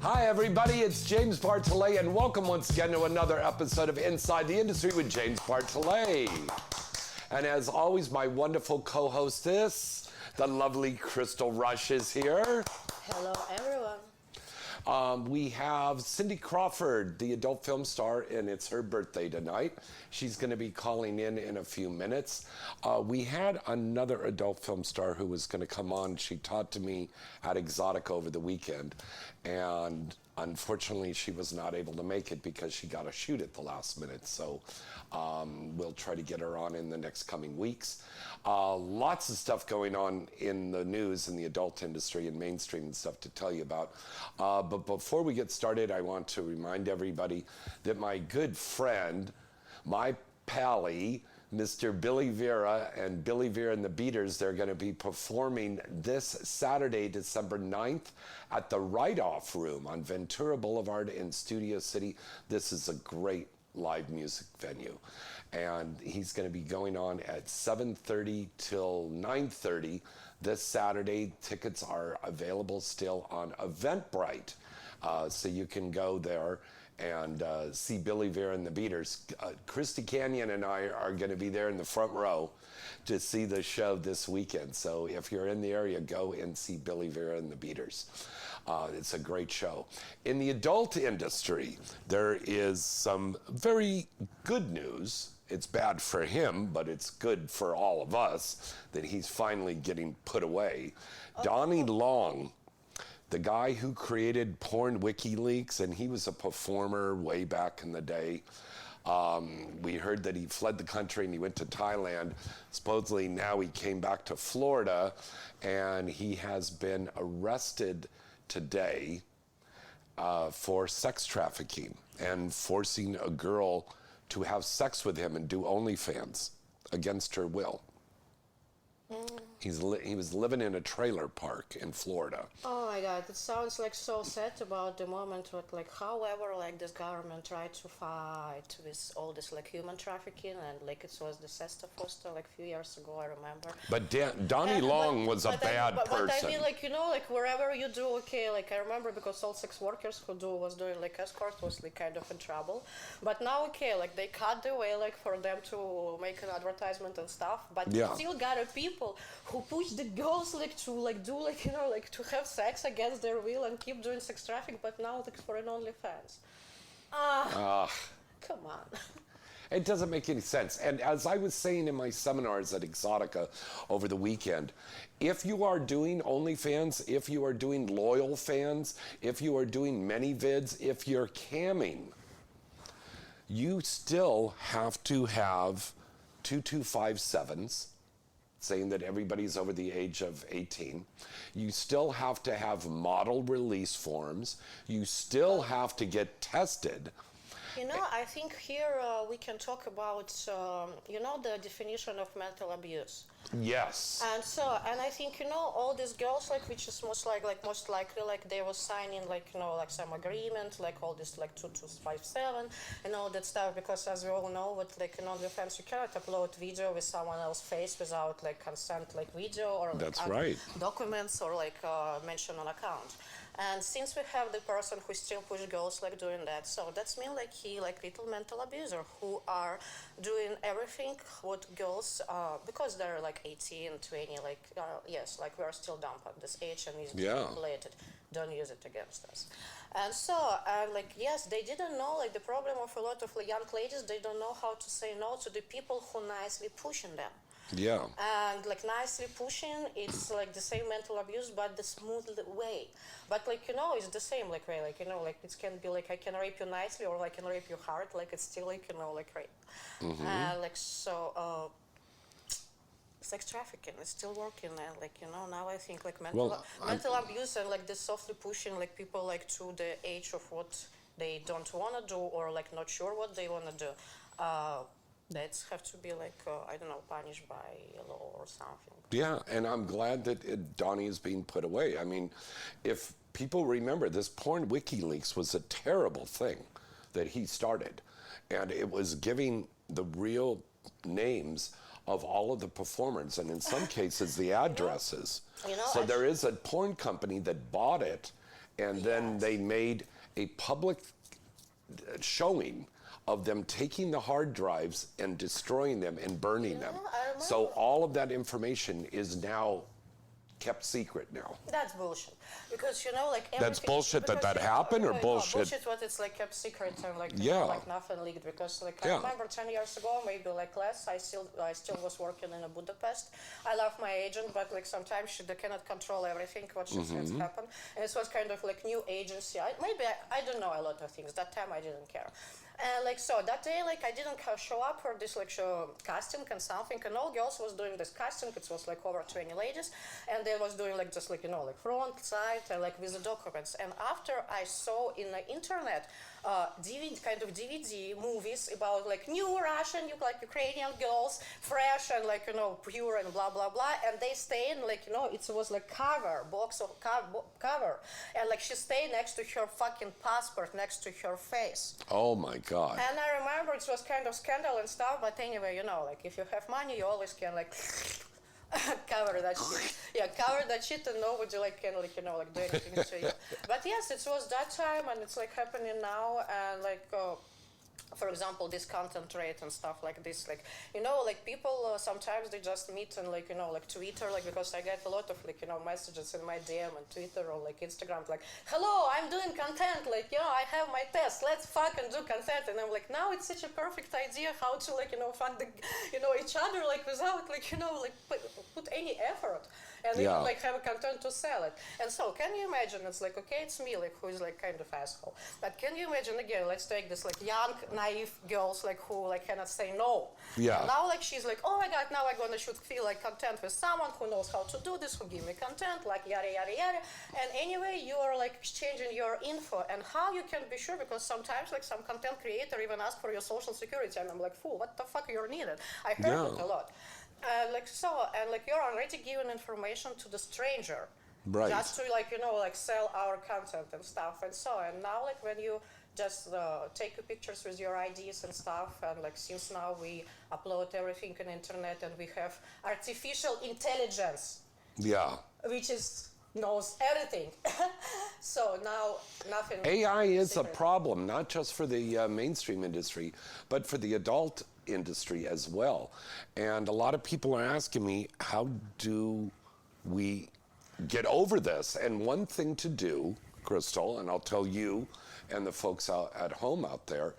Hi everybody, it's James Bartolet and welcome once again to another episode of Inside the Industry with James Bartolet. And as always, my wonderful co-hostess, the lovely Crystal Rush is here. Hello everyone. We have Cindy Crawford, the adult film star, and it's her birthday tonight. She's going to be calling in a few minutes. We had another adult film star who was going to come on. She talked to me at Exotica over the weekend, and unfortunately she was not able to make it because she got a shoot at the last minute. So we'll try to get her on in the next coming weeks. Lots of stuff going on in the news in the adult industry and mainstream and stuff to tell you about. But before we get started, I want to remind everybody that my good friend, my pally, Mr. Billy Vera and Billy Vera and the Beaters, they're going to be performing this Saturday, December 9th at the Write-Off Room on Ventura Boulevard in Studio City. This is a great live music venue. And he's going to be going on at 7:30 till 9:30 this Saturday. Tickets are available still on Eventbrite. So you can go there and see Billy Vera and the Beaters. Christy Canyon and I are going to be there in the front row to see the show this weekend. So if you're in the area, go and see Billy Vera and the Beaters. It's a great show. In the adult industry, there is some very good news. It's bad for him, but it's good for all of us that he's finally getting put away. Donnie Long, the guy who created Porn WikiLeaks, and he was a performer way back in the day. We heard that he fled the country and he went to Thailand. Supposedly now he came back to Florida, and he has been arrested today for sex trafficking and forcing a girl to have sex with him and do OnlyFans against her will. He was living in a trailer park in Florida. Oh my God, it sounds like so sad about the moment what however this government tried to fight with all this human trafficking, and it was the Sesta Foster a few years ago, I remember. But Donnie Long was a bad person. But I mean wherever you do, okay, I remember because all sex workers who was doing escort was kind of in trouble. But now, okay, they cut the way for them to make an advertisement and stuff, but you still got people who push the girls to have sex against their will and keep doing sex traffic, but now for an OnlyFans. Come on. It doesn't make any sense. And as I was saying in my seminars at Exotica over the weekend, if you are doing OnlyFans, if you are doing loyal fans, if you are doing ManyVids, if you're camming, you still have to have 2257s, saying that everybody's over the age of 18. You still have to have model release forms. You still have to get tested. I think here we can talk about, the definition of mental abuse. Yes. And I think, all these girls, which is most likely, they were signing, some agreement, all this, 2257 and all that stuff, because as we all know, with, in OnlyFans, you cannot upload video with someone else's face without, consent, video, or, That's right. documents, or, mention on account. And since we have the person who still push girls doing that, so that's mean he little mental abuser who are doing everything what girls because they're 18, 20, yes, we are still dumb at this age and is manipulated. Don't use it against us. And yes, they didn't know the problem of a lot of young ladies. They don't know how to say no to the people who nicely pushing them. Yeah. And nicely pushing, it's the same mental abuse, but the smooth way. But it's the same way. It can be I can rape you nicely, or I can rape you hard. It's still rape. Mm-hmm. Sex trafficking is still working, and now I think mental abuse and the softly pushing people to the age of what they don't want to do, or not sure what they want to do. That's have to be punished by law or something. Yeah, and I'm glad that Donnie is being put away. I mean, if people remember, this Porn WikiLeaks was a terrible thing that he started, and it was giving the real names of all of the performers, and in some cases the addresses. So there is a porn company that bought it and then Yes. they made a public showing of them taking the hard drives and destroying them and burning them. I So remember. all of that information is now kept secret now. That's bullshit. Because like That's everything- bullshit that because, happened, or no, bullshit? bullshit what it's like kept secret and like Yeah. like nothing leaked. Because I Yeah. remember 10 years ago, maybe like less, I still was working in Budapest. I love my agent, but like sometimes they cannot control everything what should happen. And it was kind of like new agency. I don't know a lot of things. That time I didn't care. And like so that day, like I didn't show up for this like show casting and something, and all girls was doing this casting. It was like over 20 ladies, and they was doing like just like like front, side, and like with the documents. And after I saw in the internet DVD movies about like new Russian, like Ukrainian girls, fresh and like pure and blah blah blah, and they stay in like it was like box of cover, and like she stayed next to her fucking passport next to her face. Oh my God. And I remember it was kind of scandal and stuff, but anyway, like if you have money, you always can like cover that shit. Yeah, cover that shit, and nobody like can like like do anything to you. But yes, it was that time, and it's like happening now, and like. For example, this content rate and stuff like this, like like people sometimes they just meet and like like Twitter, like because I get a lot of like messages in my DM and Twitter or like Instagram, like hello, I'm doing content, like I have my test, let's fucking do content, and I'm like now it's such a perfect idea how to like fund the, each other like without like like put any effort. And even like have a content to sell it. And so can you imagine, it's like, okay, it's me like who is like kind of asshole. But can you imagine again, let's take this like young, naive girls like who like cannot say no. Yeah. And now like she's like, oh my God, now I'm gonna shoot feel like content with someone who knows how to do this, who give me content, like yada yada yada. And anyway, you are like exchanging your info, and how you can be sure, because sometimes like some content creator even ask for your social security, and I'm like, fool, what the fuck you're needed? I heard it a lot. And you're already giving information to the stranger, right? Just to like like sell our content and stuff, and so. And now like when you just take pictures with your IDs and stuff, and like since now we upload everything on the internet, and we have artificial intelligence, which knows everything. So now nothing. AI is secret. a problem, not just for the mainstream industry, but for the adult industry as well. And a lot of people are asking me, how do we get over this? And one thing to do, Crystal, and I'll tell you and the folks out at home out there,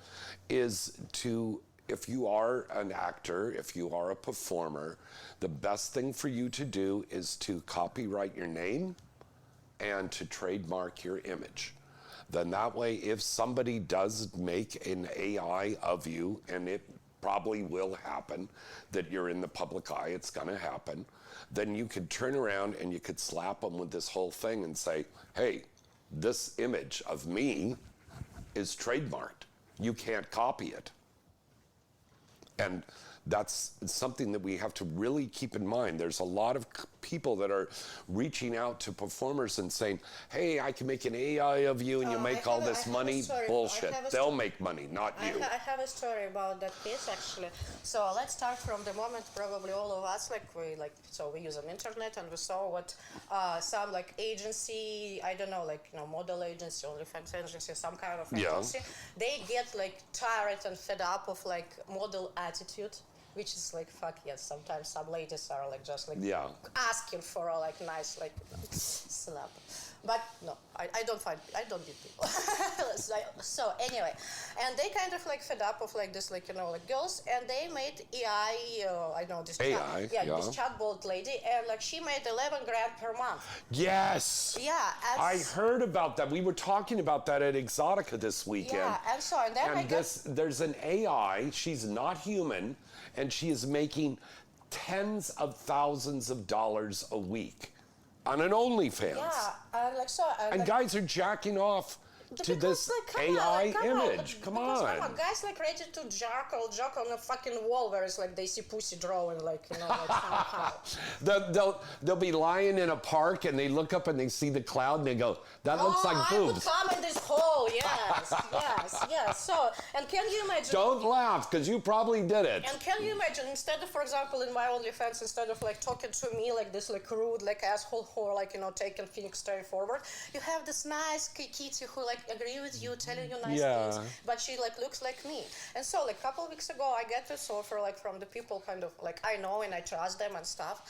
is to, if you are an actor, if you are a performer, the best thing for you to do is to copyright your name and to trademark your image. Then that way, if somebody does make an AI of you, and it probably will happen, that you're in the public eye, it's gonna happen, then you could turn around and you could slap them with this whole thing and say, hey, this image of me is trademarked. You can't copy it. And that's something that we have to really keep in mind. There's a lot of people that are reaching out to performers and saying, hey, I can make an AI of you and you make all this money. Bullshit. They'll make money, not you. I have a story about that case actually. So let's start from the moment probably all of us we use an internet, and we saw what some like agency, I don't know, like model agency, OnlyFans agency, some kind of agency, they get like tired and fed up of like model attitude. Which is like, fuck yes, sometimes some ladies are like just like asking for a like nice like slap. But no, I don't need people. So anyway, and they kind of like fed up of like this like like girls, and they made AI, I know this AI, this chatbot lady, and like she made 11 grand per month. Yes. Yeah. I heard about that. We were talking about that at Exotica this weekend. Yeah, and then there's an AI, she's not human, and she is making tens of thousands of dollars a week on an OnlyFans. Yeah, and guys are jacking off to this AI image. Come on. Guys like ready to joke on a fucking wall where it's like they see pussy drawing, like, you know, like somehow. They'll be lying in a park and they look up and they see the cloud and they go, that looks like boobs. I would come in this hole, yes. So, and can you imagine? Don't laugh, because you probably did it. And can you imagine, instead of, for example, in my OnlyFans, instead of like talking to me like this like rude, like asshole whore, like, you know, taking things straight forward, you have this nice kitty who like agree with you, telling you nice things, but she like looks like me. And so like a couple of weeks ago, I get this offer like from the people kind of like I know and I trust them and stuff,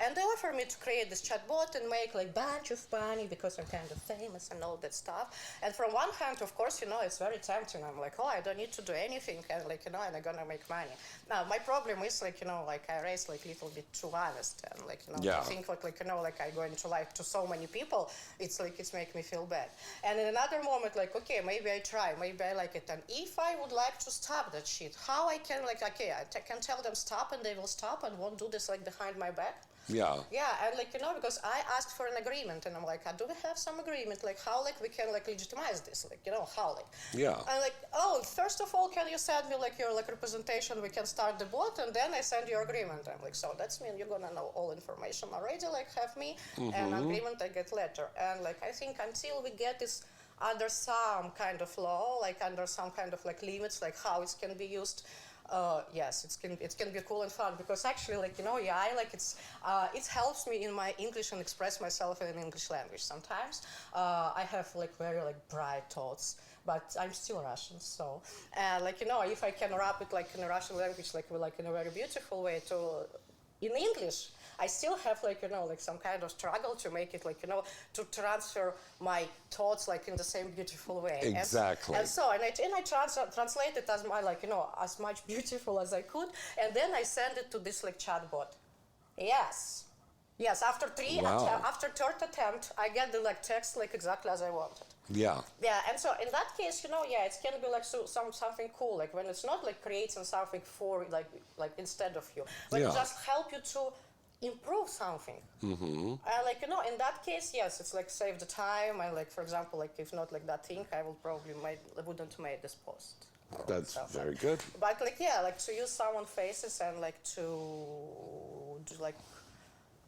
and they offer me to create this chatbot and make like bunch of money because I'm kind of famous and all that stuff. And from one hand, of course, you know, it's very tempting. I'm like, oh, I don't need to do anything, and like, you know, and I'm gonna make money. Now my problem is like, you know, like I raised like a little bit too honest, and like, you know, I think like, you know, like I go into life to so many people, it's like it's make me feel bad. And in another moment, like, okay, maybe I try, maybe I like it. And if I would like to stop that shit, how I can like, okay, I can tell them stop and they will stop and won't do this like behind my back. Yeah, and like, you know, because I asked for an agreement and I'm like, do we have some agreement? Like how like we can like legitimize this? Like, you know, how like? Yeah. I'm like, oh, first of all, can you send me like your like representation? We can start the bot and then I send you agreement. I'm like, so that's mean you're gonna know all information already, like have me and agreement I get later. And like, I think until we get this under some kind of law, like under some kind of like limits, like how it can be used, yes, it can be cool and fun because actually, like, you know, I like it helps me in my English and express myself in English language. Sometimes I have like very like bright thoughts, but I'm still Russian, so like, you know, if I can wrap it like in a Russian language, like in a very beautiful way to in English, I still have like, you know, like some kind of struggle to make it like, you know, to transfer my thoughts like in the same beautiful way. Exactly. And so, I translate it as my like, you know, as much beautiful as I could, and then I send it to this like chatbot. Yes, after third attempt, I get the like text like exactly as I wanted. Yeah, and so in that case, you know, it can be like something cool, like when it's not like creating something for like instead of you, but it just help you to improve something. Like, you know, in that case, yes, it's like save the time. I like, for example, like if not like that thing, I will probably wouldn't make this post. That's very good. But like, like to use someone's faces and like to do like,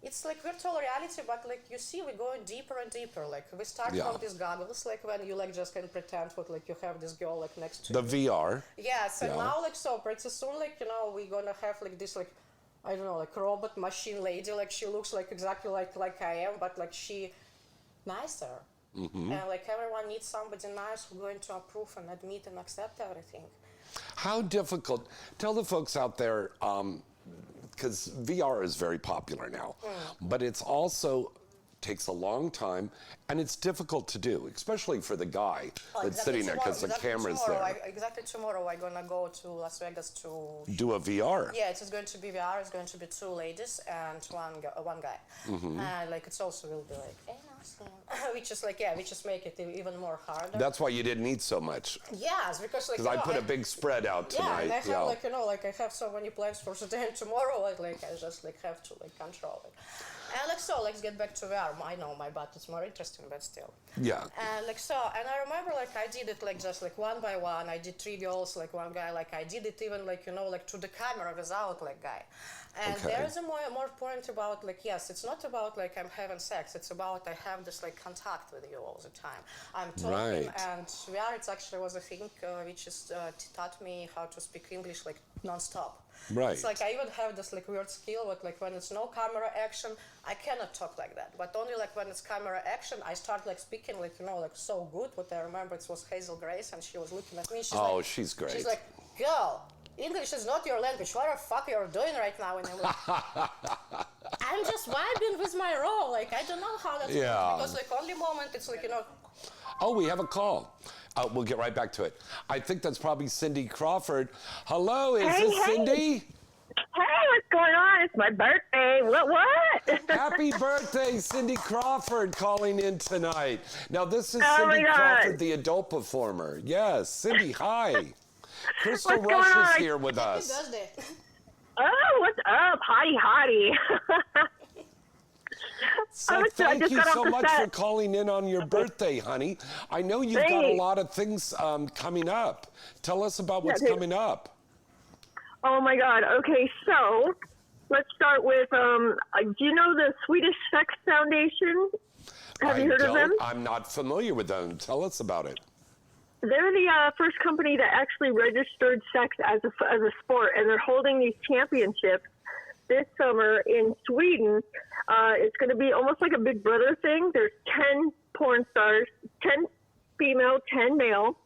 it's like virtual reality, but like you see, we're going deeper and deeper. Like we start from these goggles, like when you like just can pretend what like you have this girl like next to you. The VR. Yes, and now like so pretty soon, like, you know, we're gonna have like this like, I don't know, like robot machine lady, like she looks like exactly like I am, but like she nicer. And like everyone needs somebody nice who's going to approve and admit and accept everything. How difficult, tell the folks out there, because VR is very popular now, but it's also takes a long time and it's difficult to do, especially for the guy that's sitting there because the camera's there. Exactly tomorrow I'm gonna go to Las Vegas to do a VR. Yeah, it's going to be VR. It's going to be 2 ladies and one guy. And like it's also will be like which is like we just make it even more harder. That's why you didn't eat so much. Yes, because like I put a big spread out tonight. And I have like, you know, like I have so many plans for today and tomorrow. Like I just like have to like control it. And like so, let's get back to VR. I know my butt is more interesting, but still. Yeah. And like so, and I remember like I did it like just like one by one. I did 3 girls, like one guy. Like I did it even like, you know, like to the camera without like guy. And there's a more point about like, yes, it's not about like I'm having sex. It's about I have this like contact with you all the time. I'm talking and VR. It actually was a thing which is taught me how to speak English like non-stop. Right. It's like I even have this like weird skill, but like when it's no camera action, I cannot talk like that. But only like when it's camera action, I start like speaking like, you know, like so good. What I remember, it was Hazel Grace, and she was looking at me. She's great. She's like, girl, English is not your language. What the fuck you're doing right now? And I'm like, I'm just vibing with my role. Like I don't know how that's works because like only moment it's like, you know. Oh, we have a call. We'll get right back to it. I think that's probably Cindy Crawford. Hello, is this Cindy? Hey, what's going on? It's my birthday. What? Happy birthday, Cindy Crawford, calling in tonight. Now, this is Cindy Crawford, the adult performer. Yes, Cindy, hi. Crystal Rush is here with us. Happy birthday. Oh, what's up? Hottie. So I thank just you got off so the much for set. calling in on your birthday, honey. I know you've got a Thanks. lot of things coming up. Tell us about what's Yeah, coming up. Oh my God. Okay, so let's start with. Do you know the Swedish Sex Foundation? Have you heard of them? I'm not familiar with them. Tell us about it. They're the first company that actually registered sex as a sport, and they're holding these championships this summer in Sweden. It's going to be almost like a Big Brother thing. There's 10 porn stars, 10 female, 10 male,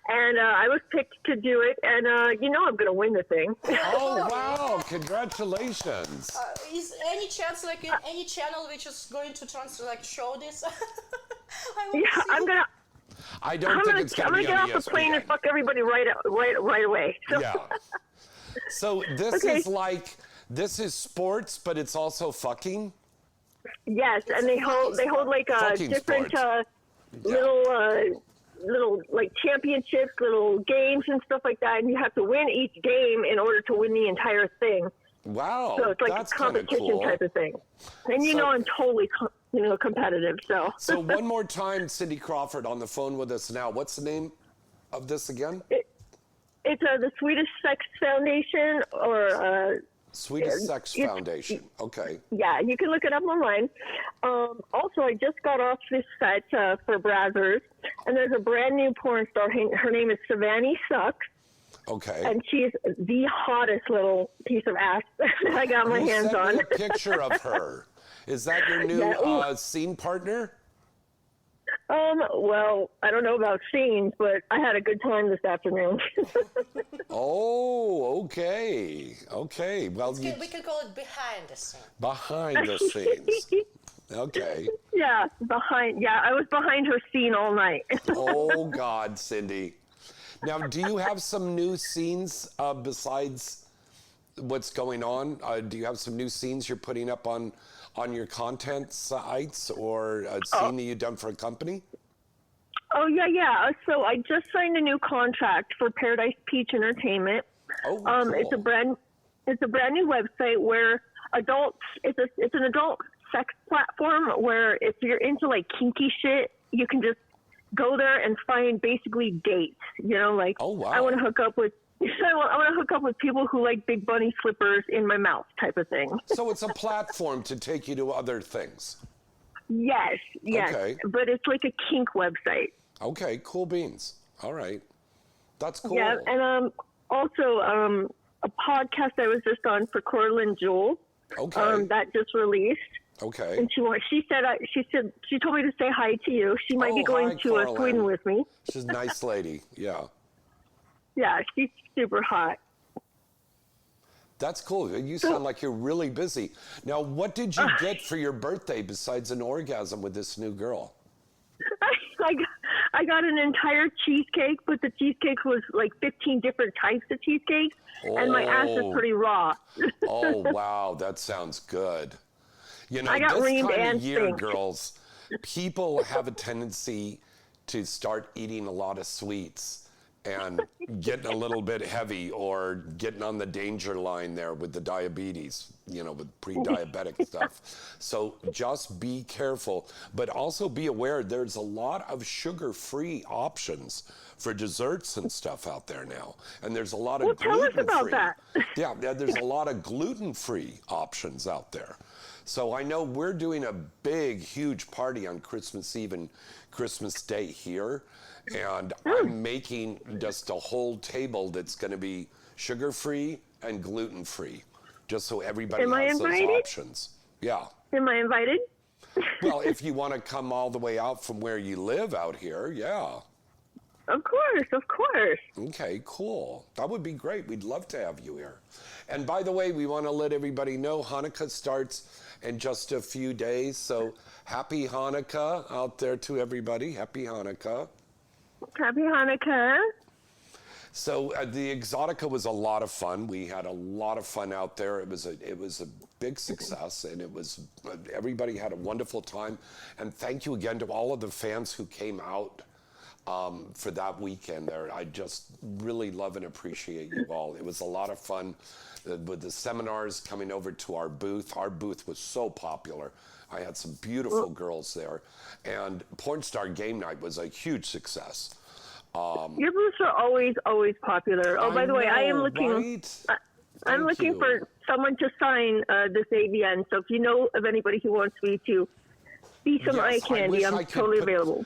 and I was picked to do it, and I'm going to win the thing. Oh, wow. Congratulations. Is any chance like in any channel which is going to show this? I'm going to. I don't think it's going to be get on off the plane and fuck everybody right away. So. Yeah. So this Okay. is like, this is sports, but it's also fucking? Yes, and they hold like Fucking different sports. little like championships, little games and stuff like that, and you have to win each game in order to win the entire thing. Wow, So it's like that's a kind of competition cool. type of thing. And So- I'm totally competitive. So So one more time, Cindy Crawford on the phone with us now. What's the name of this again? it's the Swedish Sex Foundation, or Swedish Sex Foundation. Okay. yeah, you can look it up online. Also, I just got off this set for Brazzers, and there's a brand new porn star. Her name is Savannah Sucks. Okay. And she's the hottest little piece of ass that I got my hands sent on. me a picture of her. Is that your new Yeah, scene partner? Well, I don't know about scenes, but I had a good time this afternoon. Oh, okay. Okay. Well, We can call it behind the scene. behind the scenes. Okay. Yeah, I was behind her scene all night. Oh, God, Cindy. Now, do you have some new scenes besides what's going on? Do you have some new scenes you're putting up on your content sites, or a scene that you've done for a company? Oh, yeah. So I just signed a new contract for Paradise Peach Entertainment. Oh, cool. It's a brand new website where it's an adult sex platform where if you're into like kinky shit, you can just go there and find basically dates. Oh, wow. I want to hook up with people who like big bunny slippers in my mouth type of thing. So it's a platform to take you to other things. Yes. Okay. But it's like a kink website. Okay, cool beans. All right. That's cool. Yeah, and also a podcast I was just on for Corlin Jewel. Okay. That just released. Okay. And she told me to say hi to you. She might be Oh, going hi, to Corlin. Sweden with me. She's a nice lady. Yeah. Yeah, she's super hot. That's cool. You sound like you're really busy. Now, what did you get for your birthday besides an orgasm with this new girl? I got an entire cheesecake, but the cheesecake was like 15 different types of cheesecakes, and my ass is pretty raw. Oh, wow. That sounds good. I got this reamed time and of year, spanked. girls, people have a tendency to start eating a lot of sweets and getting a little bit heavy, or getting on the danger line there with the diabetes, with pre-diabetic stuff. So just be careful, but also be aware there's a lot of sugar-free options for desserts and stuff out there now. And there's a lot of Tell us gluten-free. about that. Yeah, there's a lot of gluten-free options out there. So I know we're doing a big, huge party on Christmas Eve and Christmas Day here. And I'm making just a whole table that's going to be sugar-free and gluten-free, just so everybody Am I has those invited? options. Yeah. Am I invited? Well, if you want to come all the way out from where you live out here, yeah. Of course. Okay, cool. That would be great. We'd love to have you here. And by the way, we want to let everybody know Hanukkah starts in just a few days. So happy Hanukkah out there to everybody. Happy Hanukkah. Happy Hanukkah. So the Exotica was a lot of fun. We had a lot of fun out there. It was a big success, and everybody had a wonderful time. And thank you again to all of the fans who came out for that weekend there. I just really love and appreciate you all. It was a lot of fun with the seminars coming over to our booth. Our booth was so popular. I had some beautiful girls there. And Porn Star Game Night was a huge success. Your booths are always popular. Oh, by the way, I am looking. Right? I'm looking for someone to sign this AVN. So if you know of anybody who wants me to be some eye candy, I'm totally available.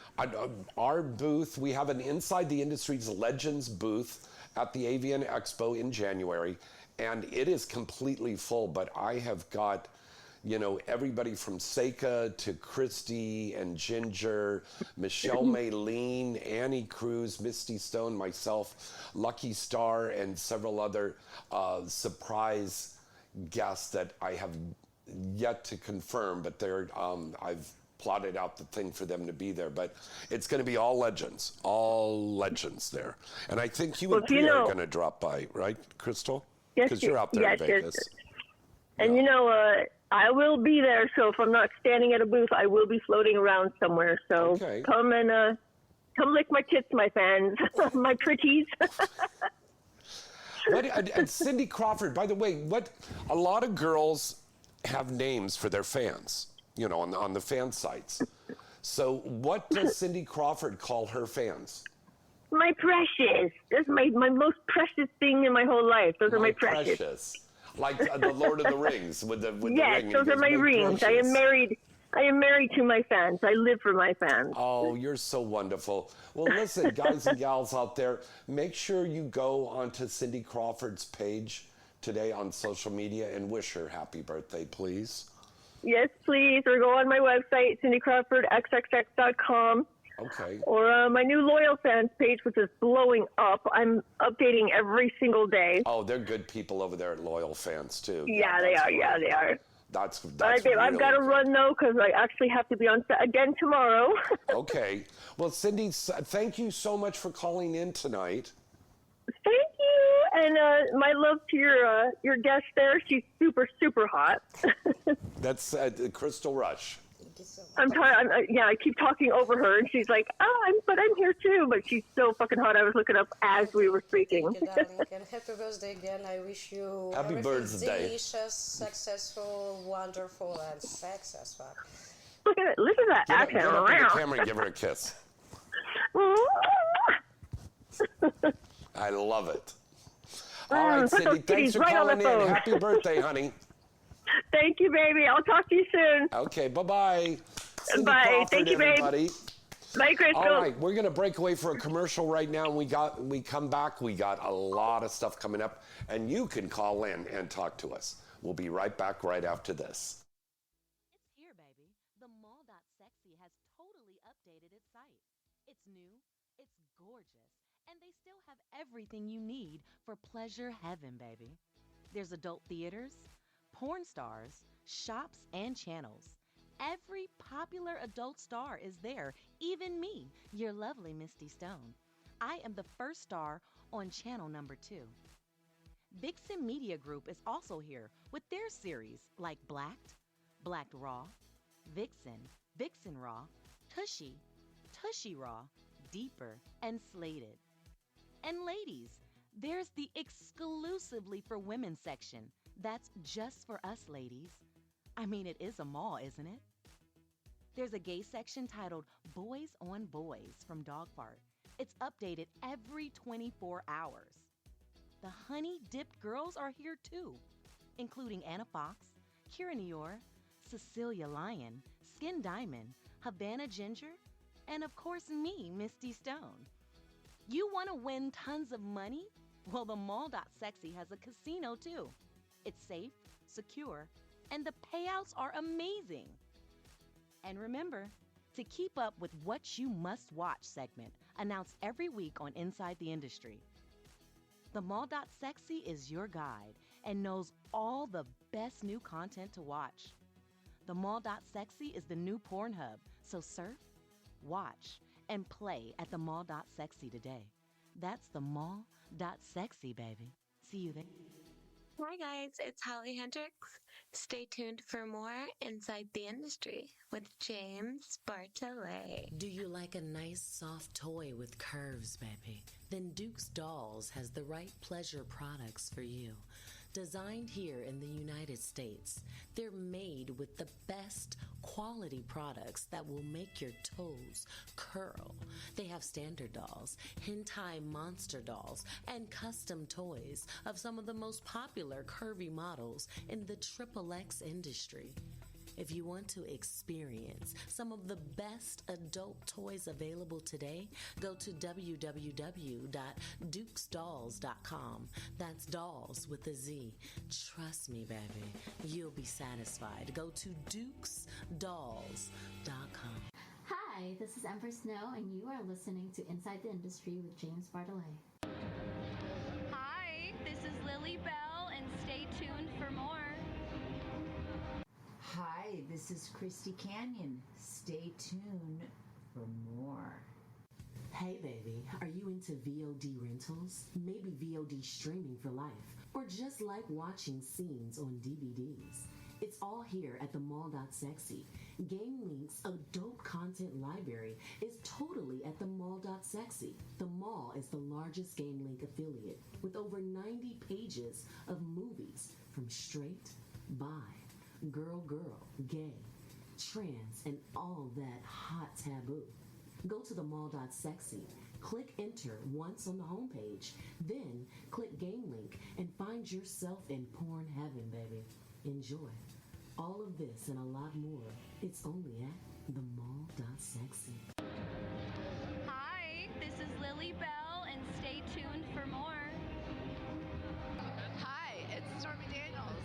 Our booth, we have an Inside the Industries Legends booth at the AVN Expo in January, and it is completely full, but I have got, you know, everybody from Seika to Christy and Ginger, Michelle Maylene, Annie Cruz, Misty Stone, myself, Lucky Star, and several other surprise guests that I have yet to confirm, but they're I've plotted out the thing for them to be there. But it's going to be all legends there. And I think you and Priya are going to drop by, right, Crystal? Yes, because you're out there in Vegas. Yes. And you know, I will be there. So if I'm not standing at a booth, I will be floating around somewhere. So come lick my tits, my fans, my pretties. And Cindy Crawford, by the way, a lot of girls have names for their fans, you know, on the fan sites. So what does Cindy Crawford call her fans? My precious. That's my most precious thing in my whole life. Those are my precious. Like the Lord of the Rings with the ring. Yes, those are my rings. Precious. I am married to my fans. I live for my fans. Oh, you're so wonderful. Well, listen, guys and gals out there, make sure you go onto Cindy Crawford's page today on social media and wish her happy birthday, please. Yes, please. Or go on my website, cindycrawfordxxx.com. Okay. Or my new loyal fans page, which is blowing up. I'm updating every single day. Oh, they're good people over there at Loyal Fans, too. Yeah, they are. Yeah, they are. That's I've got to run, though, because I actually have to be on set again tomorrow. Okay. Well, Cindy, thank you so much for calling in tonight. Thank you. And my love to your guest there. She's super, super hot. That's Crystal Rush. I'm tired. I keep talking over her, and she's like, but I'm here too. But she's so fucking hot. I was looking up as we were speaking. Thank you, darling. And happy birthday again. I wish you happy birthday. Delicious, successful, wonderful, and successful. Look at it. Listen to that accent. Get up in the camera and give her a kiss. I love it. All right, Cindy, thanks for calling in. Happy birthday, honey. Thank you, baby. I'll talk to you soon. Okay, bye-bye. Cindy Bye. Crawford, thank you, everybody. babe. Bye, Crystal. All right, we're going to break away for a commercial right now. And we come back. We got a lot of stuff coming up. And you can call in and talk to us. We'll be right back right after this. It's here, baby. The mall.sexy has totally updated its site. It's new, it's gorgeous, and they still have everything you need for pleasure heaven, baby. There's adult theaters, porn stars, shops, and channels. Every popular adult star is there, even me, your lovely Misty Stone. I am the first star on channel number 2. Vixen Media Group is also here with their series like Blacked, Blacked Raw, Vixen, Vixen Raw, Tushy, Tushy Raw, Deeper, and Slated. And ladies, there's the exclusively for women section. That's just for us ladies. I mean, it is a mall, isn't it? There's a gay section titled Boys on Boys from Dog Fart. It's updated every 24 hours. The honey dipped girls are here too, including Anna Fox, Kira Nior, Cecilia Lyon, Skin Diamond, Havana Ginger, and of course me, Misty Stone. You want to win tons of money? Well, the mall.sexy has a casino too. It's safe, secure, and the payouts are amazing. And remember, to keep up with what you must watch segment announced every week on Inside the Industry. The mall.sexy is your guide and knows all the best new content to watch. The mall.sexy is the new Pornhub, so surf, watch, and play at the mall.sexy today. That's the mall.sexy, baby. See you there. Hi guys, it's Holly Hendricks. Stay tuned for more Inside the Industry with James Bartolet. Do you like a nice soft toy with curves, baby? Then Duke's Dolls has the right pleasure products for you. Designed here in the United States, they're made with the best quality products that will make your toes curl. They have standard dolls, hentai monster dolls, and custom toys of some of the most popular curvy models in the XXX industry. If you want to experience some of the best adult toys available today, go to www.dukesdolls.com. That's dolls with a Z. Trust me, baby, you'll be satisfied. Go to dukesdolls.com. Hi, this is Empress Snow, and you are listening to Inside the Industry with James Bartolet. Hi, this is Lily Bell, and stay tuned for more. Hi, this is Christy Canyon. Stay tuned for more. Hey baby, are you into VOD rentals? Maybe VOD streaming for life? Or just like watching scenes on DVDs? It's all here at the mall.sexy. Game Link's adult content library is totally at the mall.sexy. The mall is the largest Game Link affiliate with over 90 pages of movies from straight, bi, girl, gay, trans, and all that hot taboo. Go to the mall.sexy, click enter once on the homepage, then click Game Link and find yourself in porn heaven, baby. Enjoy. All of this and a lot more, it's only at the mall.sexy. Hi, this is Lily Bell, and stay tuned for more. Hi, it's Stormy Daniels.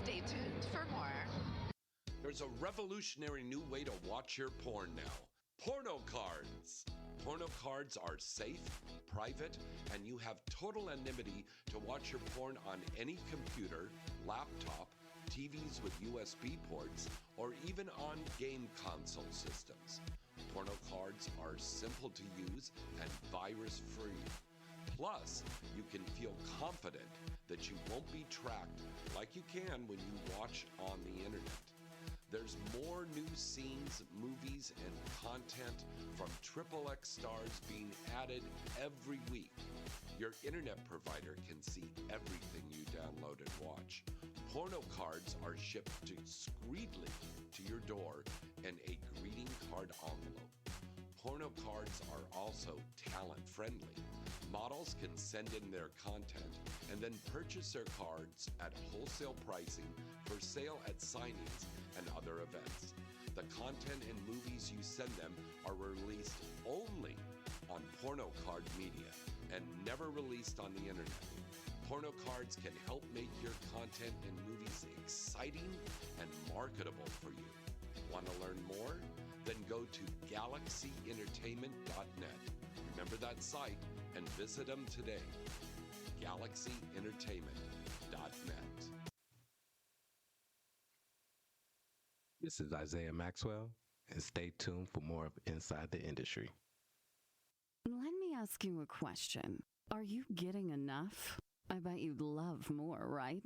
Stay tuned for more. There's a revolutionary new way to watch your porn now. Porno cards. Porno cards are safe, private, and you have total anonymity to watch your porn on any computer, laptop, TVs with USB ports, or even on game console systems. Porno cards are simple to use and virus-free. Plus, you can feel confident that you won't be tracked like you can when you watch on the internet. There's more new scenes, movies, and content from XXX stars being added every week. Your internet provider can see everything you download and watch. Porno cards are shipped discreetly to your door in a greeting card envelope. Porno cards are also talent friendly. Models can send in their content and then purchase their cards at wholesale pricing for sale at signings and other events. The content and movies you send them are released only on porno card media and never released on the internet. Porno cards can help make your content and movies exciting and marketable for you. Want to learn more? Then go to galaxyentertainment.net. Remember that site and visit them today. galaxyentertainment.net. This is Isaiah Maxwell, and stay tuned for more of Inside the Industry. Let me ask you a question. Are you getting enough? I bet you'd love more, right?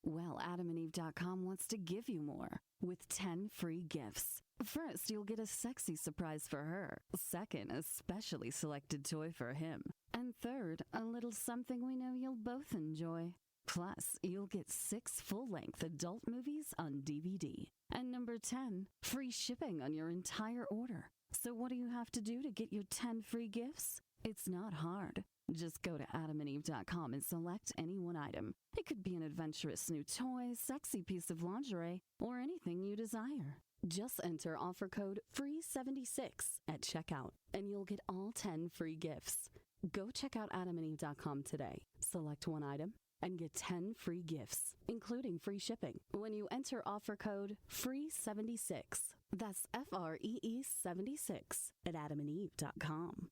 Well, AdamandEve.com wants to give you more with 10 free gifts. First, you'll get a sexy surprise for her. Second, a specially selected toy for him. And third, a little something we know you'll both enjoy. Plus, you'll get 6 full-length adult movies on DVD. And number 10, free shipping on your entire order. So what do you have to do to get your 10 free gifts? It's not hard. Just go to AdamandEve.com and select any one item. It could be an adventurous new toy, sexy piece of lingerie, or anything you desire. Just enter offer code FREE76 at checkout, and you'll get all 10 free gifts. Go check out AdamandEve.com today. Select one item and get 10 free gifts, including free shipping, when you enter offer code FREE76. That's FREE 76 at AdamandEve.com.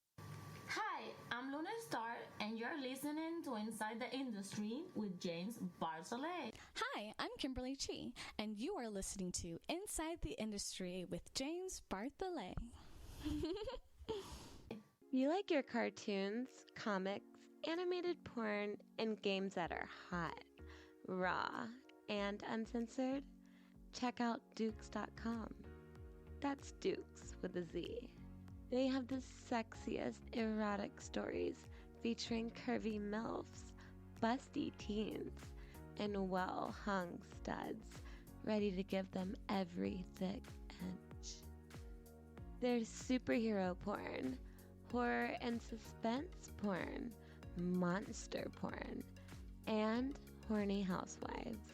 Hi, I'm Luna Star, and you're listening to Inside the Industry with James Bartolet. Hi, I'm Kimberly Chi, and you are listening to Inside the Industry with James Bartolet. You like your cartoons, comics, animated porn, and games that are hot. raw and uncensored, check out Dukes.com. That's Dukes with a Z. They have the sexiest erotic stories featuring curvy MILFs, busty teens, and well-hung studs ready to give them every thick inch. There's superhero porn, horror and suspense porn, monster porn, and horny housewives.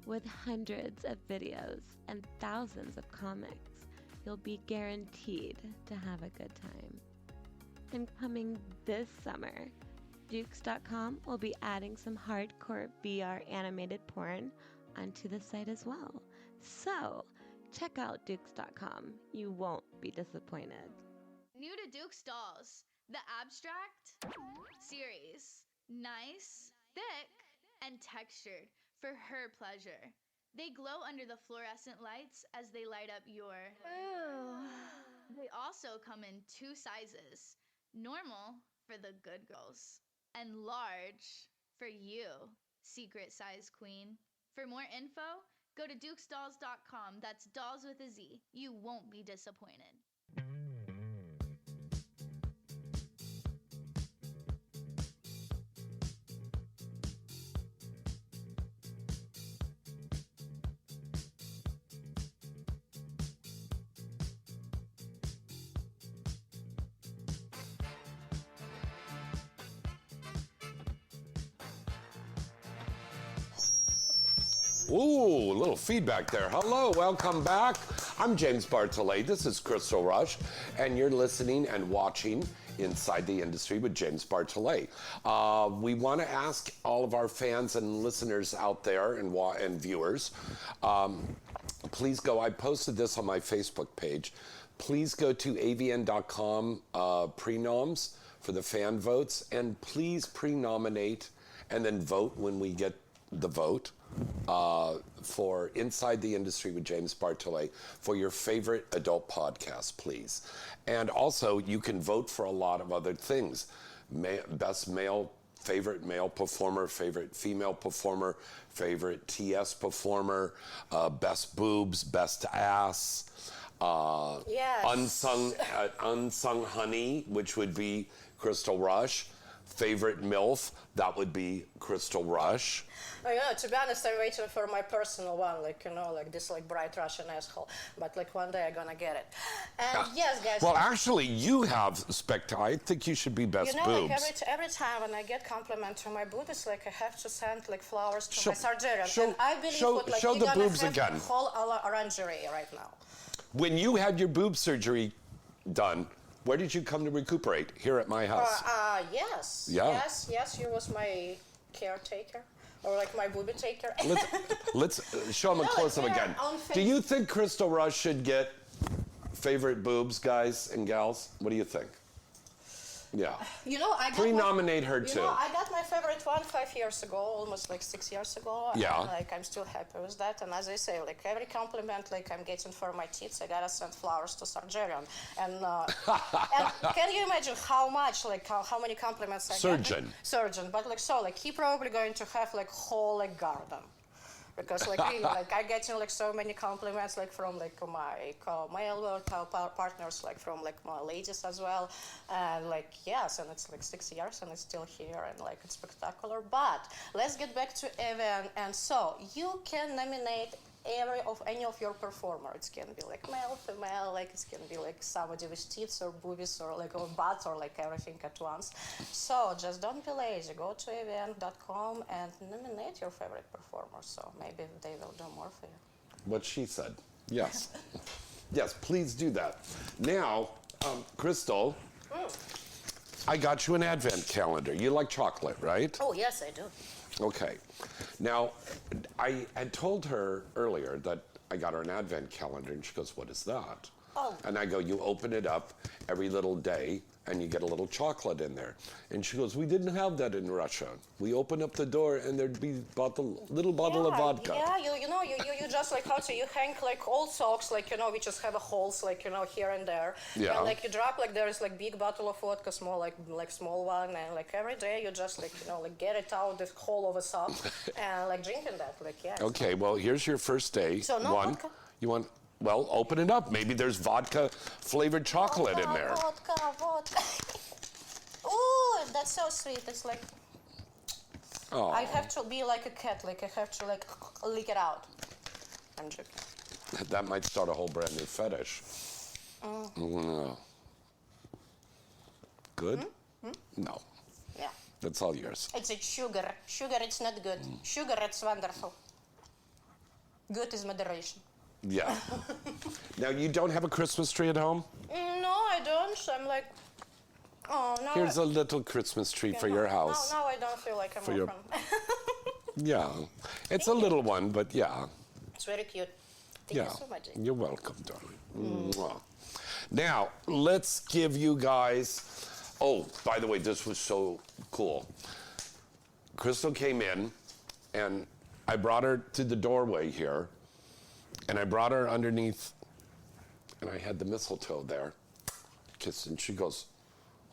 With hundreds of videos and thousands of comics, you'll be guaranteed to have a good time. And coming this summer, Dukes.com will be adding some hardcore VR animated porn onto the site as well. So, check out Dukes.com. You won't be disappointed. New to Duke's Dolls, the Abstract series. Nice, thick, and textured for her pleasure. They glow under the fluorescent lights as they light up your... Ew. They also come in 2 sizes. Normal for the good girls, and large for you, secret size queen. For more info, go to dukesdolls.com. That's dolls with a Z. You won't be disappointed. Ooh, a little feedback there. Hello, welcome back. I'm James Bartolet. This is Crystal Rush, and you're listening and watching Inside the Industry with James Bartolet. We want to ask all of our fans and listeners out there and viewers, please go, I posted this on my Facebook page. Please go to avn.com prenoms for the fan votes, and please pre-nominate and then vote when we get the vote for Inside the Industry with James Bartolet for your favorite adult podcast, please. And also, you can vote for a lot of other things. Best male, favorite male performer, favorite female performer, favorite TS performer, best boobs, best ass, yes. unsung honey, which would be Crystal Rush. Favorite MILF, that would be Crystal Rush. Oh, yeah, to be honest, I'm waiting for my personal one, like, you know, like this, like, bright Russian asshole. But, like, one day I'm gonna get it. And yes, guys. Well, actually, you have I think you should be best you know, boobs. like, every time when I get compliment to my boobies, like, I have to send, like, flowers to my surgeon. And I believe show the boobs again. A whole orangery right now. When you had your boob surgery done, where did you come to recuperate? Here at my house. Yes. Yeah. Yes, you was my caretaker. Or like my booby taker. Let's show them a close-up again. Do you think Crystal Rush should get favorite boobs, guys and gals? What do you think? Yeah. You know, I got pre-nominate her too. You know, I got my favorite one 5 years ago, almost like 6 years ago. Yeah. And, like, I'm still happy with that. And as I say, like, every compliment, like, I'm getting for my teeth, I gotta send flowers to surgeon. And can you imagine how much, like, how many compliments I get? Surgeon. But like, so, like, he probably going to have like whole like garden. Because like really, like I getting like so many compliments like from like my male partners, like from like my ladies as well, and like yes, and it's like 6 years and it's still here and like it's spectacular. But let's get back to Evan, and so you can nominate any of your performer. It can be like male, female, like it can be like somebody with teeth or boobies or like or butts or like everything at once. So just don't be lazy. Go to event.com and nominate your favorite performer. So maybe they will do more for you. What she said. Yes. Yes, please do that. Now, Crystal, I got you an advent calendar. You like chocolate, right? Oh, yes, I do. Okay. Now, I had told her earlier that I got her an advent calendar, and she goes, "What is that?" Oh. And I go, you open it up every little day and you get a little chocolate in there. And she goes, we didn't have that in Russia. We open up the door and there'd be little bottle of vodka. Yeah, you just like you hang like old socks, like, we just have a holes, like, here and there. Yeah. And like you drop, like there is like big bottle of vodka, small, like small one, and like every day you just like, like get it out the hole of a sock and like drinking that, like, yeah. Okay, well, here's your first day. So no One, vodka? you want, well, open it up. Maybe there's vodka flavored chocolate in there. Vodka. Ooh, that's so sweet. It's like, Oh. I have to be like a cat, like I have to like lick it out. I'm joking. That might start a whole brand new fetish. No. Good? No. Yeah. That's all yours. It's a sugar. Sugar, it's not good. Sugar, it's wonderful. Good is moderation. Yeah. Now, you don't have a Christmas tree at home? No, I don't. I'm like, oh, no. Here's a little Christmas tree for your house. No, I don't feel like I'm your... Yeah. It's a little one, but yeah. It's very cute. Thank you so much. You're welcome, darling. Mwah. Now, let's give you guys... Oh, by the way, this was so cool. Crystal came in, and I brought her to the doorway here, and I brought her underneath, and I had the mistletoe there. Kissed, and she goes,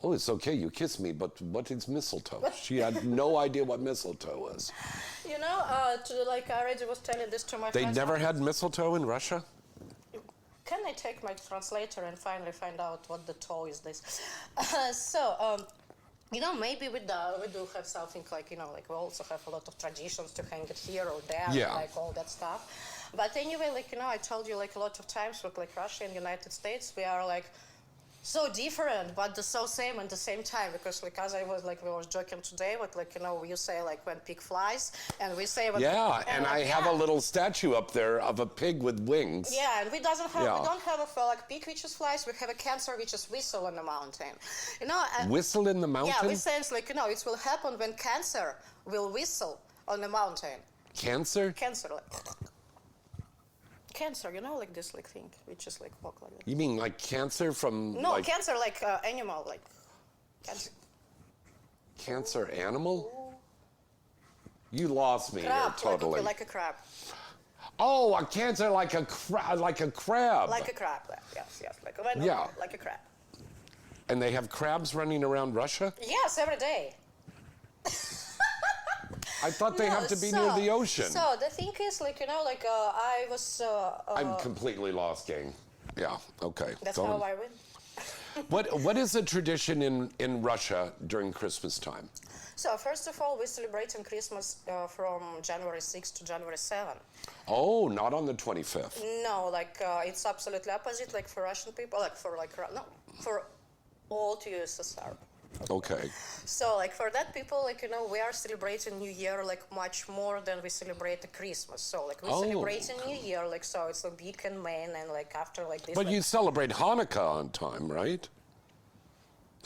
oh, it's okay, you kiss me, but what is mistletoe? She had no idea what mistletoe was. You know, like I already was telling this to my They friends. never had mistletoe in Russia? Can I take my translator and finally find out what the toe is this? You know, maybe we do have something like, like we also have a lot of traditions to hang it here or there, like all that stuff. But anyway, like, I told you like a lot of times with like Russia and United States, we are like so different, but so same at the same time. Because like as I was like, we were joking today, but like, you say like when pig flies, and we say what. Yeah, and I have a little statue up there of a pig with wings. Yeah, and we don't have a like pig which is flies. We have a cancer which is whistle on the mountain. Whistle in the mountain? Yeah, we say like, it will happen when cancer will whistle on the mountain. Cancer? Cancer, like. Cancer, like this like thing, which is like walk like that. You mean like cancer from No, cancer like animal, like cancer. Cancer animal? You lost me Crab, here totally. like a crab. Oh, a cancer like a crab. Like a crab, yes, like a crab. And they have crabs running around Russia? Yes, every day. I thought they have to be near the ocean. So the thing is, like, I was... I'm completely lost, gang. Yeah, okay. That's Go how on. I win. What is the tradition in Russia during Christmas time? So, first of all, we're celebrating Christmas from January 6th to January 7th. Oh, not on the 25th. No, like, it's absolutely opposite, like, for Russian people, for all to USSR. Okay. So, like, for that people, like, we are celebrating New Year, like, much more than we celebrate the Christmas. So, like, we're celebrating New Year, like, so it's a big and main, and, like, after, like, this... But like, you celebrate Hanukkah on time, right?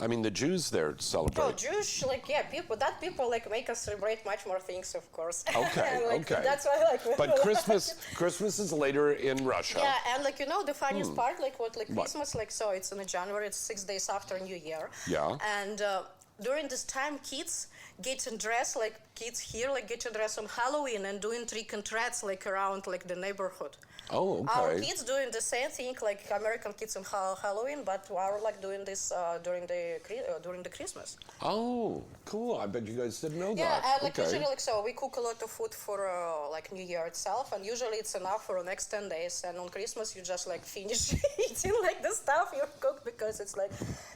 I mean, the Jews there celebrate. Oh, Jewish, like, people, like, make us celebrate much more things, of course. Okay, okay. That's why, like... But Christmas is later in Russia. Yeah, and, like, the funniest part, like, Christmas, like, so it's in January, it's 6 days after New Year. Yeah. And during this time, kids getting dressed, like, kids here, like, getting dressed on Halloween and doing trick and treats, like, around, like, the neighborhood. Oh, okay. Our kids doing the same thing, like American kids on Halloween, but we are like doing this during the Christmas. Oh, cool! I bet you guys didn't know yeah, that. and like usually, like we cook a lot of food for like New Year itself, and usually it's enough for the next 10 days. And on Christmas, you just like finish eating like the stuff you cook because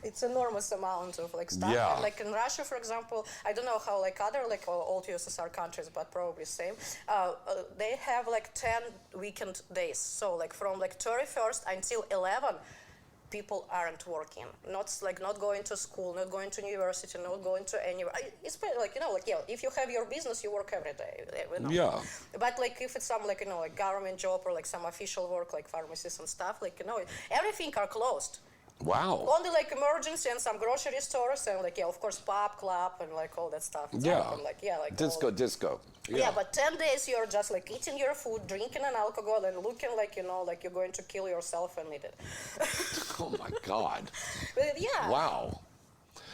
it's enormous amount of like stuff. Yeah. And, like in Russia, for example, I don't know how like other like old USSR countries, but probably same. They have like 10 weekend days. So like from like 31st until 11, people aren't working. Not going to school, not going to university, not going to anywhere. It's like if you have your business, you work every day. Yeah. But like if it's some like like government job or like some official work like pharmacies and stuff, like everything are closed. Wow. Only like emergency and some grocery stores and like, yeah, of course, pub, club, and like all that stuff. It's Yeah. open, like, yeah, like Disco. Yeah, but 10 days you're just like eating your food, drinking an alcohol, and looking like, like you're going to kill yourself and eat it. Oh my God. But yeah. Wow.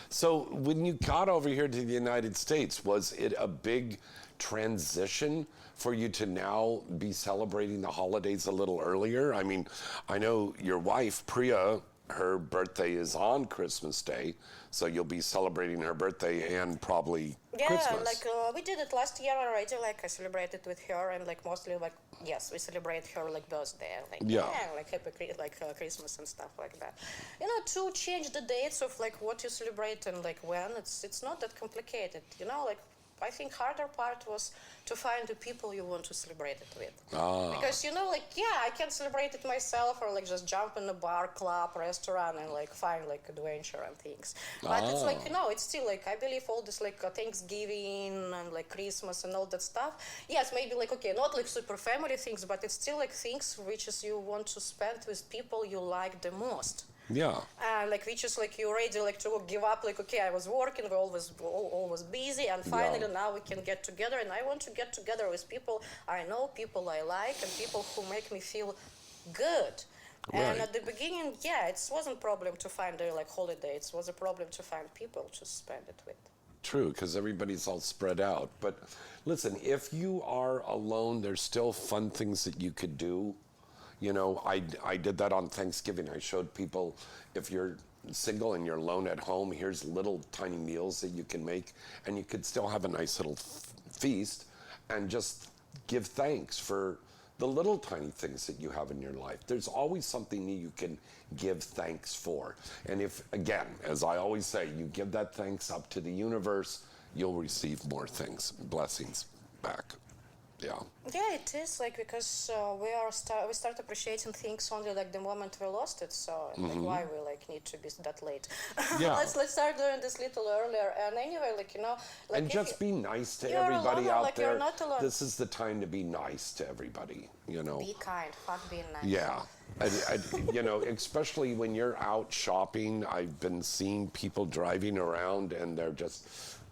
So when you got over here to the United States, was it a big transition for you to now be celebrating the holidays a little earlier? I mean, I know your wife, Priya, her birthday is on Christmas Day, so you'll be celebrating her birthday and probably Christmas. Yeah, like we did it last year already. Like I celebrated with her, and like mostly like yes, we celebrate her like birthday, like like happy Christmas and stuff like that. To change the dates of like what you celebrate and like when it's not that complicated. Like I think harder part was to find the people you want to celebrate it with. Because, I can celebrate it myself or like just jump in a bar, club, restaurant and like find like adventure and things. But it's like, it's still like, I believe all this like Thanksgiving and like Christmas and all that stuff. Yes, maybe like, okay, not like super family things, but it's still like things which is you want to spend with people you like the most. Yeah. And like which is like you ready like to give up, like okay, I was working, always busy, and finally now we can get together, and I want to get together with people I know, people I like, and people who make me feel good. Right. And at the beginning, it wasn't a problem to find like holidays. It was a problem to find people to spend it with. True, because everybody's all spread out. But listen, if you are alone, there's still fun things that you could do. I did that on Thanksgiving. I showed people, if you're single and you're alone at home, here's little tiny meals that you can make, and you could still have a nice little feast and just give thanks for the little tiny things that you have in your life. There's always something that you can give thanks for. And if, again, as I always say, you give that thanks up to the universe, you'll receive more blessings back. Yeah, it is like because we start appreciating things only like the moment we lost it. So like why we like need to be that late? Yeah. let's start doing this little earlier. And anyway, like and just be nice to everybody out there. This is the time to be nice to everybody. Be kind. Fuck being nice. Yeah. Especially when you're out shopping, I've been seeing people driving around and they're just.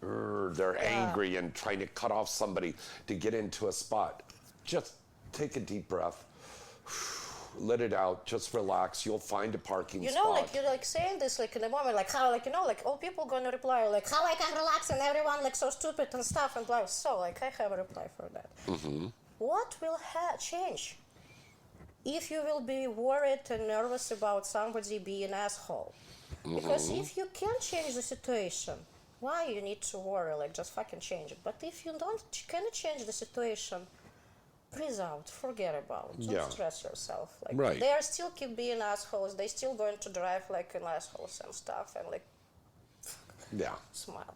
They're angry and trying to cut off somebody to get into a spot. Just take a deep breath, let it out, just relax. You'll find a parking spot. Like you're like saying this like in a moment, like how like like all people gonna reply like how I can relax and everyone like so stupid and stuff and blah. So like I have a reply for that. What will change if you will be worried and nervous about somebody being an asshole? Because if you can change the situation, why you need to worry? Like, just fucking change it. But if you cannot change the situation, breathe out, forget about it. Don't stress yourself. Like, they are still keep being assholes. They still going to drive like an assholes and stuff. And like, smile.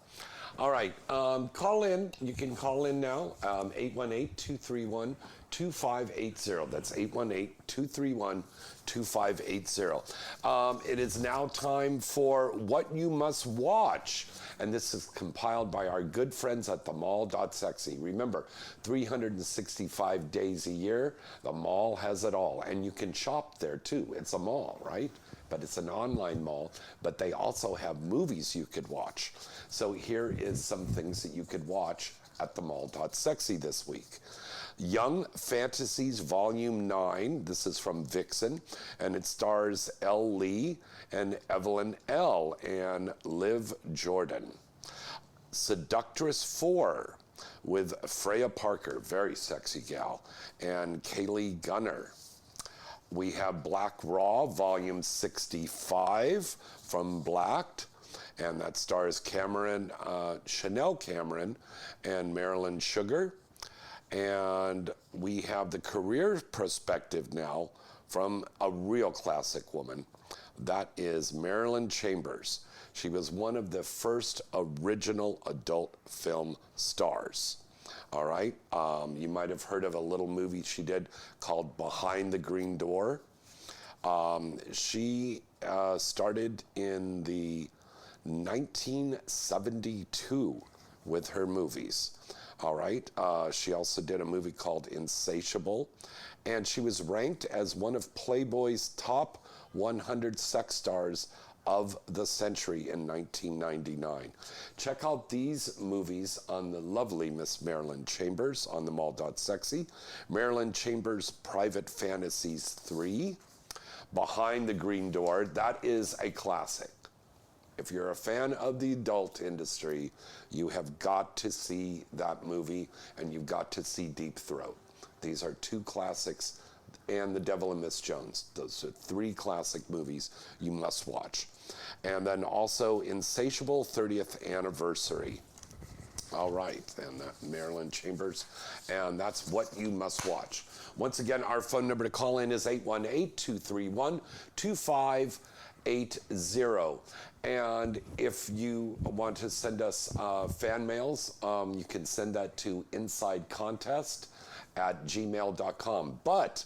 All right, call in. You can call in now, 818-231-2580. That's 818-231-2580. It is now time for What You Must Watch. And this is compiled by our good friends at themall.sexy. Remember, 365 days a year, the mall has it all. And you can shop there too. It's a mall, right? But it's an online mall, but they also have movies you could watch. So here is some things that you could watch at themall.sexy this week. Young Fantasies Volume 9, this is from Vixen, and it stars Elle Lee and Evelyn L. and Liv Jordan. Seductress 4 with Freya Parker, very sexy gal, and Kaylee Gunner. We have Black Raw, Volume 65 from Blacked, and that stars Chanel Cameron and Marilyn Sugar. And we have the career perspective now from a real classic woman. That is Marilyn Chambers. She was one of the first original adult film stars. All right, you might have heard of a little movie she did called Behind the Green Door. She started in the 1972 with her movies. All right. She also did a movie called Insatiable, and she was ranked as one of Playboy's top 100 sex stars of the century in 1999. Check out these movies on the lovely Miss Marilyn Chambers on the mall.sexy. Marilyn Chambers Private Fantasies 3, Behind the Green Door. That is a classic. If you're a fan of the adult industry, you have got to see that movie, and you've got to see Deep Throat. These are two classics, and The Devil and Miss Jones. Those are three classic movies you must watch. And then also Insatiable 30th Anniversary. All right, and Marilyn Chambers, and that's what you must watch. Once again, our phone number to call in is 818-231-2580. And if you want to send us fan mails, you can send that to insidecontest@gmail.com. But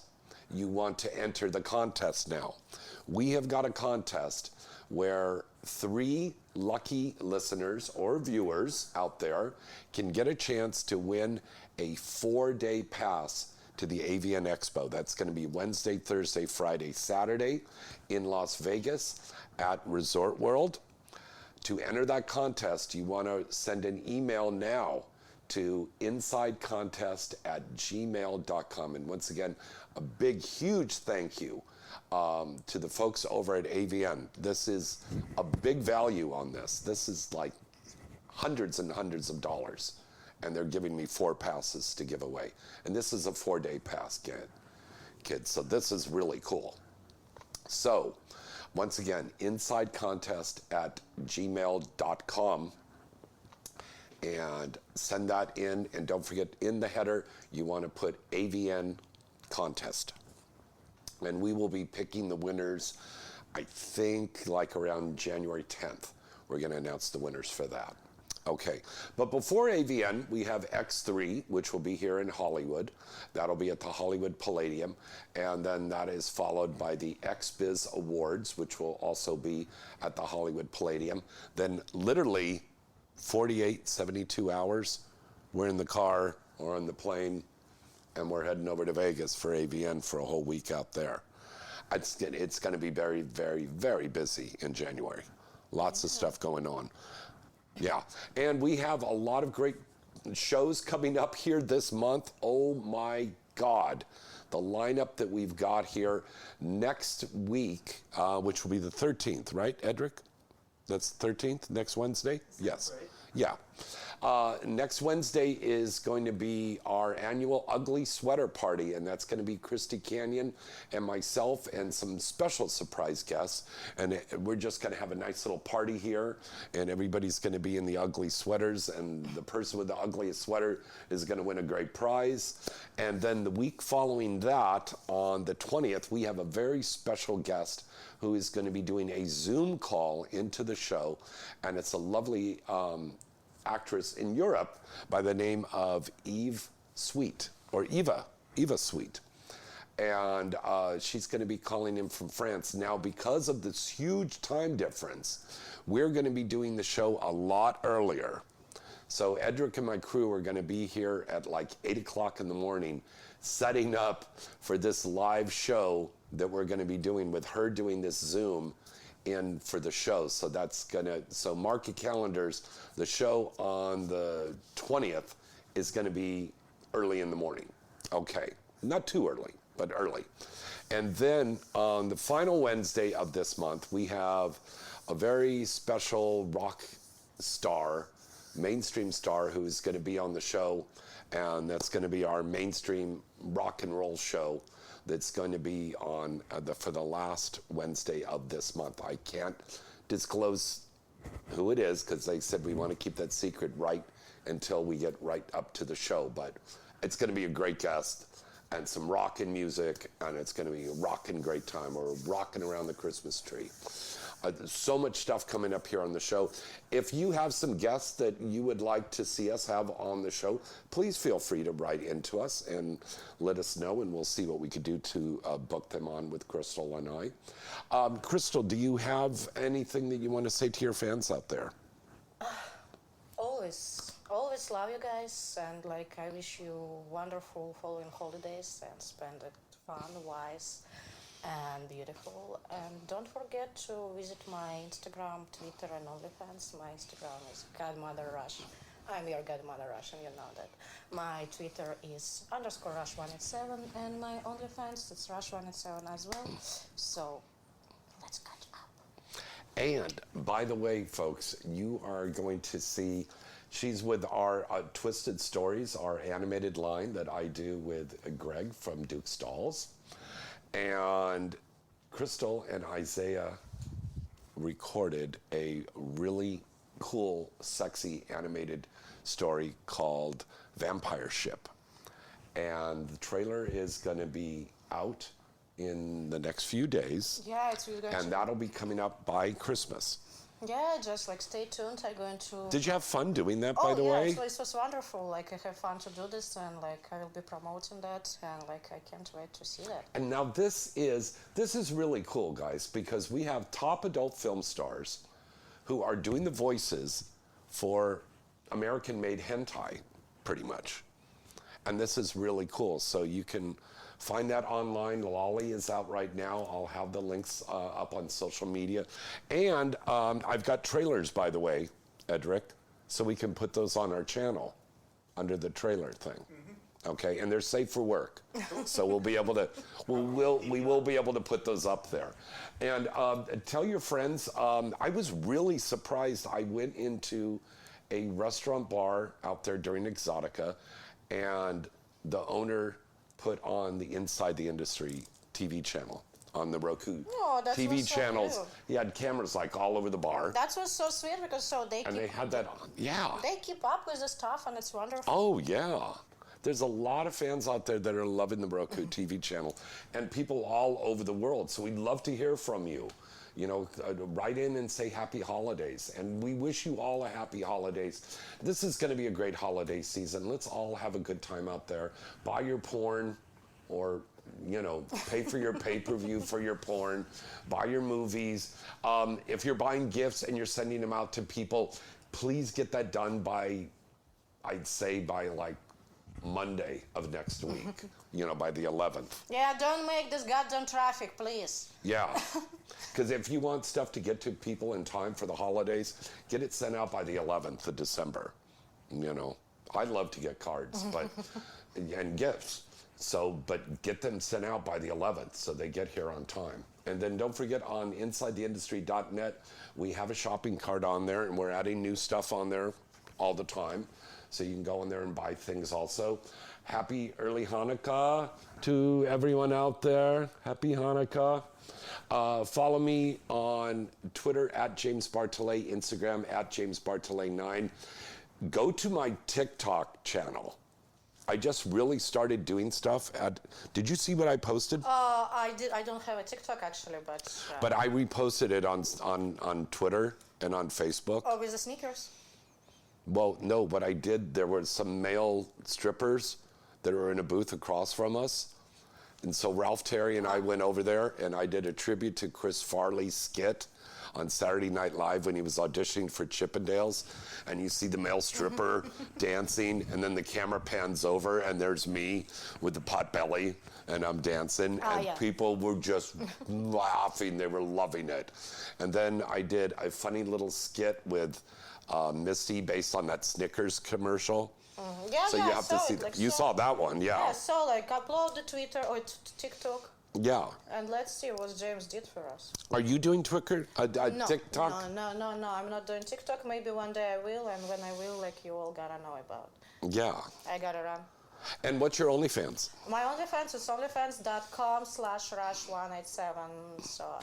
you want to enter the contest now. We have got a contest where 3 lucky listeners or viewers out there can get a chance to win a 4-day pass to the AVN Expo. That's going to be Wednesday, Thursday, Friday, Saturday in Las Vegas at Resort World. To enter that contest, you want to send an email now to insidecontest@gmail.com. And once again, a big, huge thank you to the folks over at AVN. This is a big value on this. This is like hundreds and hundreds of dollars. And they're giving me 4 passes to give away. And this is a 4-day pass, kids. So this is really cool. So, once again, insidecontest@gmail.com. And send that in. And don't forget, in the header, you want to put AVN contest. And we will be picking the winners, I think, like around January 10th. We're going to announce the winners for that. Okay, but before AVN, we have X3, which will be here in Hollywood. That'll be at the Hollywood Palladium. And then that is followed by the XBiz Awards, which will also be at the Hollywood Palladium. Then literally 48, 72 hours, we're in the car or on the plane, and we're heading over to Vegas for AVN for a whole week out there. It's going to be very, very, very busy in January. Lots of stuff going on. Yeah, and we have a lot of great shows coming up here this month. Oh my God. The lineup that we've got here next week, which will be the 13th, right, Edric? That's the 13th, next Wednesday? Yes. Right. Yeah. Next Wednesday is going to be our annual Ugly Sweater Party, and that's going to be Christy Canyon and myself and some special surprise guests. And we're just going to have a nice little party here, and everybody's going to be in the ugly sweaters, and the person with the ugliest sweater is going to win a great prize. And then the week following that, on the 20th, we have a very special guest who is going to be doing a Zoom call into the show, and it's a lovely actress in Europe by the name of Eva Sweet. And she's going to be calling in from France. Now, because of this huge time difference, we're going to be doing the show a lot earlier. So Edric and my crew are going to be here at like 8 o'clock in the morning, setting up for this live show that we're going to be doing with her doing this Zoom in for the show. So so mark your calendars. The show on the 20th is going to be early in the morning. Okay, not too early, but early. And then on the final Wednesday of this month, we have a very special rock star, mainstream star, who is going to be on the show, and that's going to be our mainstream rock and roll show that's going to be on for the last Wednesday of this month. I can't disclose who it is because they said we want to keep that secret right until we get right up to the show, but it's going to be a great guest and some rockin' music, and it's going to be a rockin' great time. We're rocking around the Christmas tree. There's so much stuff coming up here on the show. If you have some guests that you would like to see us have on the show, please feel free to write into us and let us know, and we'll see what we could do to book them on with Crystal and I. Crystal, do you have anything that you want to say to your fans out there? Always Always love you guys, and like I wish you wonderful following holidays and spend it fun, wise, and beautiful. And don't forget to visit my Instagram, Twitter, and OnlyFans. My Instagram is Godmother Rush. I'm your Godmother Rush, and you know that. My Twitter is _Rush187, and my OnlyFans is Rush187 as well. So let's catch up. And by the way, folks, you are going to see, she's with our Twisted Stories, our animated line that I do with Greg from Duke's Dolls. And Crystal and Isaiah recorded a really cool, sexy animated story called Vampire Ship. And the trailer is going to be out in the next few days. Yeah, it's really good. And that'll be coming up by Christmas. Yeah, just like stay tuned. I'm going to. Did you have fun doing that, by the way? Oh, yeah, it was wonderful. Like, I have fun to do this, and like I will be promoting that, and like I can't wait to see that. And now this is really cool, guys, because we have top adult film stars who are doing the voices for American-made hentai, pretty much. And this is really cool. So you can find that online. Lolly is out right now. I'll have the links up on social media. And I've got trailers, by the way, Edric, so we can put those on our channel under the trailer thing. Mm-hmm. Okay, and they're safe for work. So we'll be able to, we will be able to put those up there. And tell your friends, I was really surprised. I went into a restaurant bar out there during Exotica, and the owner put on the Inside the Industry TV channel on the Roku TV channels. So he had cameras like all over the bar. That was so sweet because they had that on. Yeah. They keep up with the stuff, and it's wonderful. Oh yeah. There's a lot of fans out there that are loving the Roku TV channel, and people all over the world. So we'd love to hear from you. You know, write in and say happy holidays. And we wish you all a happy holidays. This is going to be a great holiday season. Let's all have a good time out there. Buy your porn, or, you know, pay for your pay-per-view for your porn. Buy your movies. If you're buying gifts and you're sending them out to people, please get that done by, I'd say, by like Monday of next week, you know, by the 11th. Yeah, don't make this goddamn traffic, please. Yeah, because if you want stuff to get to people in time for the holidays, get it sent out by the 11th of December. You know, I love to get cards, but and gifts. So, but get them sent out by the 11th so they get here on time. And then don't forget, on InsideTheIndustry.net, we have a shopping cart on there, and we're adding new stuff on there all the time. So you can go in there and buy things also. Happy early Hanukkah to everyone out there. Happy Hanukkah. Follow me on Twitter at James Bartolet, Instagram at James Bartolet9. Go to my TikTok channel. I just really started doing stuff at. Did you see what I posted? I did. I don't have a TikTok actually, but. But I reposted it on Twitter and on Facebook. Oh, with the sneakers. Well, no, what I did, there were some male strippers that were in a booth across from us. And so Ralph Terry and I went over there, and I did a tribute to Chris Farley's skit on Saturday Night Live when he was auditioning for Chippendales. And you see the male stripper dancing, and then the camera pans over, and there's me with the pot belly, and I'm dancing. And people were just laughing. They were loving it. And then I did a funny little skit with Misty based on that Snickers commercial. Yeah, so you have to see that. You saw that one, yeah. Yeah, so like upload the Twitter or TikTok. Yeah. And let's see what James did for us. Are you doing Twitter? No, TikTok? No, I'm not doing TikTok. Maybe one day I will, and when I will, like, you all gotta know about. Yeah. I gotta run. And what's your OnlyFans? My OnlyFans is onlyfans.com/rush187. So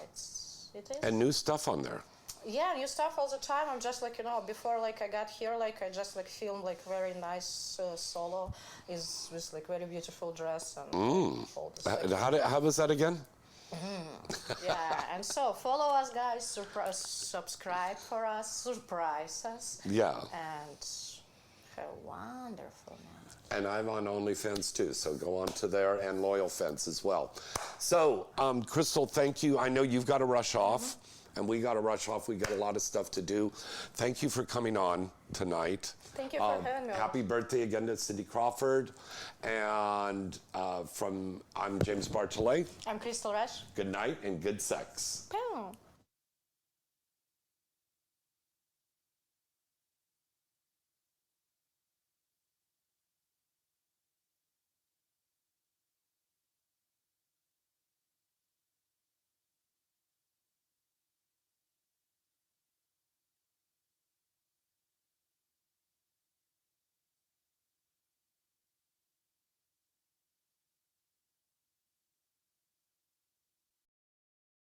it is. And new stuff on there. Yeah, new stuff all the time. I'm just like, you know, before like I got here, like I just like filmed like very nice solo is with like very beautiful dress and all this, like, how was that again? Yeah, and so follow us, guys. Subscribe for us. Surprise us. Yeah. And have a wonderful night. And I'm on OnlyFans too, so go on to there, and Loyal Fence as well. So, Crystal, thank you. I know you've got to rush off. and we got to rush off. We got a lot of stuff to do. Thank you for coming on tonight. Thank you for having me. Happy birthday again to Cindy Crawford. And I'm James Bartolet. I'm Crystal Rush. Good night and good sex. Pew.